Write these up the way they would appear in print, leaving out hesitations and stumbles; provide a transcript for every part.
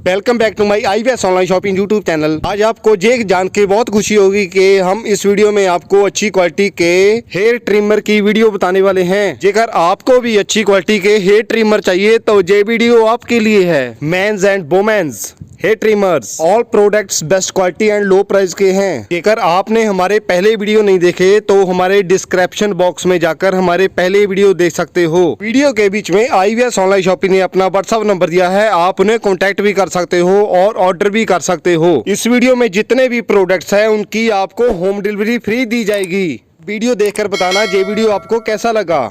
Welcome back to my IVS online shopping YouTube channel. आज आपको ये जान के बहुत खुशी होगी कि हम इस वीडियो में आपको अच्छी क्वालिटी के हेयर ट्रिमर की वीडियो बताने वाले हैं। जेकर आपको भी अच्छी क्वालिटी के हेयर ट्रिमर चाहिए तो ये वीडियो आपके लिए है। Men's and women's hair trimmers, all products best quality and low price के हैं। जेकर आपने हमारे पहले वीडियो नहीं देखे तो हमारे डिस्क्रिप्शन बॉक्स में जाकर हमारे पहले वीडियो देख सकते हो। वीडियो के बीच में आईवीएस ऑनलाइन शॉपिंग ने अपना व्हाट्सएप नंबर दिया है, आप उन्हें कॉन्टैक्ट भी कर सकते हो और ऑर्डर भी कर सकते हो। इस वीडियो में जितने भी प्रोडक्ट्स हैं उनकी आपको होम डिलीवरी फ्री दी जाएगी। वीडियो देखकर बताना ये वीडियो आपको कैसा लगा।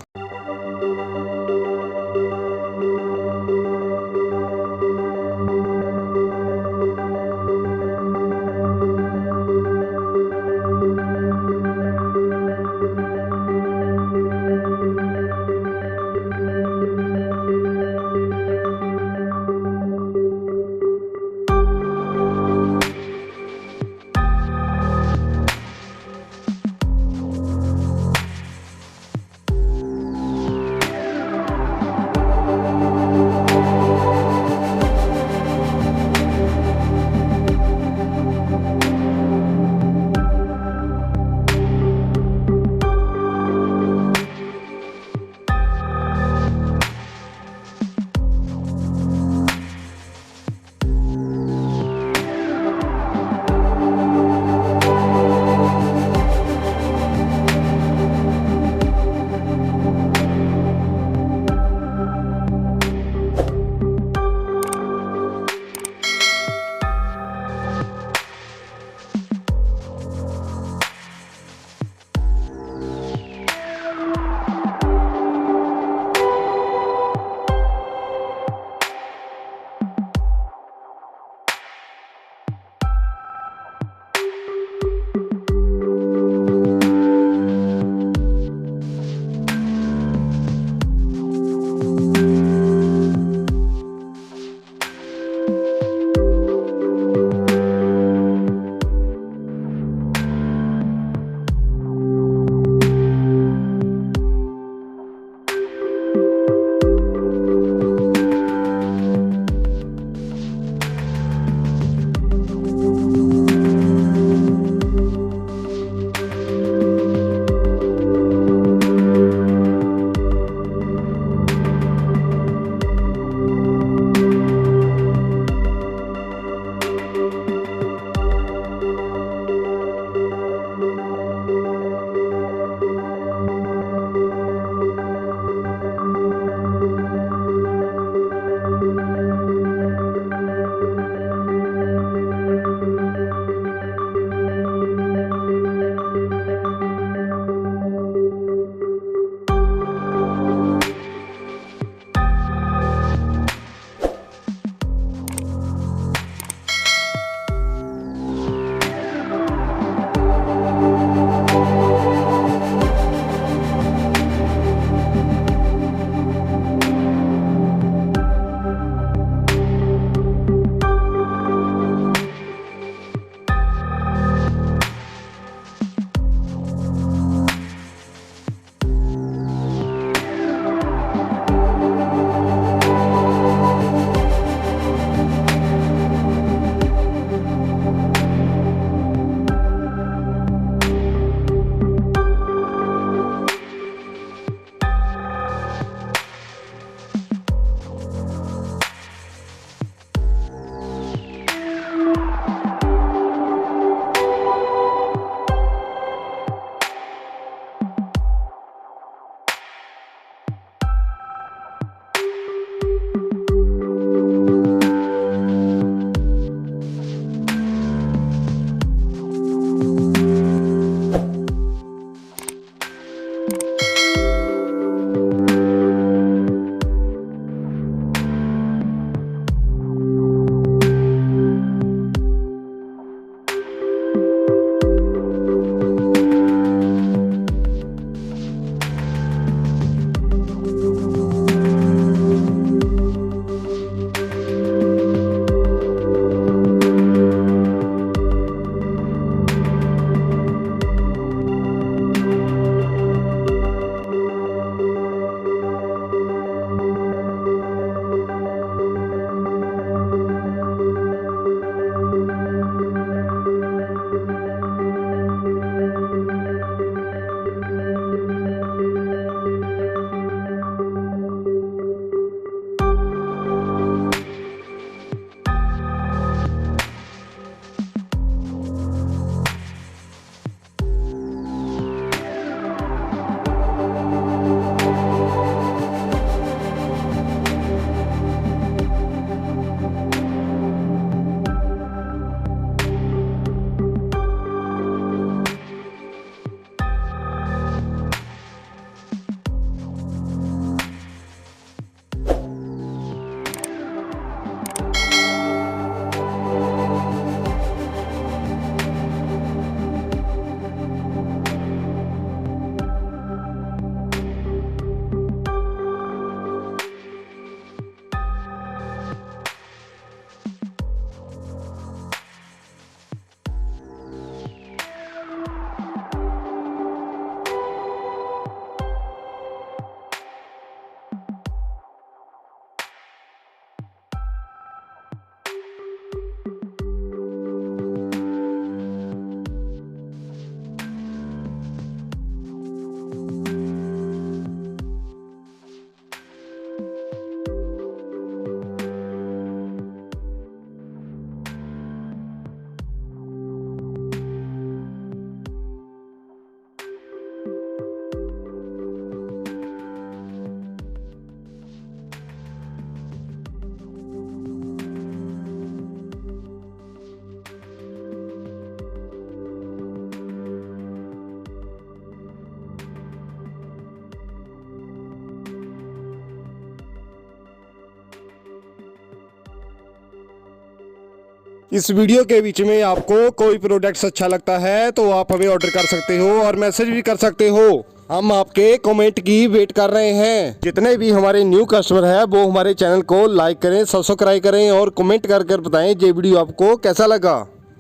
इस वीडियो के बीच में आपको कोई प्रोडक्ट्स अच्छा लगता है तो आप हमें ऑर्डर कर सकते हो और मैसेज भी कर सकते हो। हम आपके कमेंट की वेट कर रहे हैं। जितने भी हमारे न्यू कस्टमर है वो हमारे चैनल को लाइक करें, सब्सक्राइब करें और कमेंट कर बताएं ये वीडियो आपको कैसा लगा।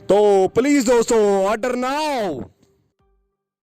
तो प्लीज दोस्तों ऑर्डर नाउ।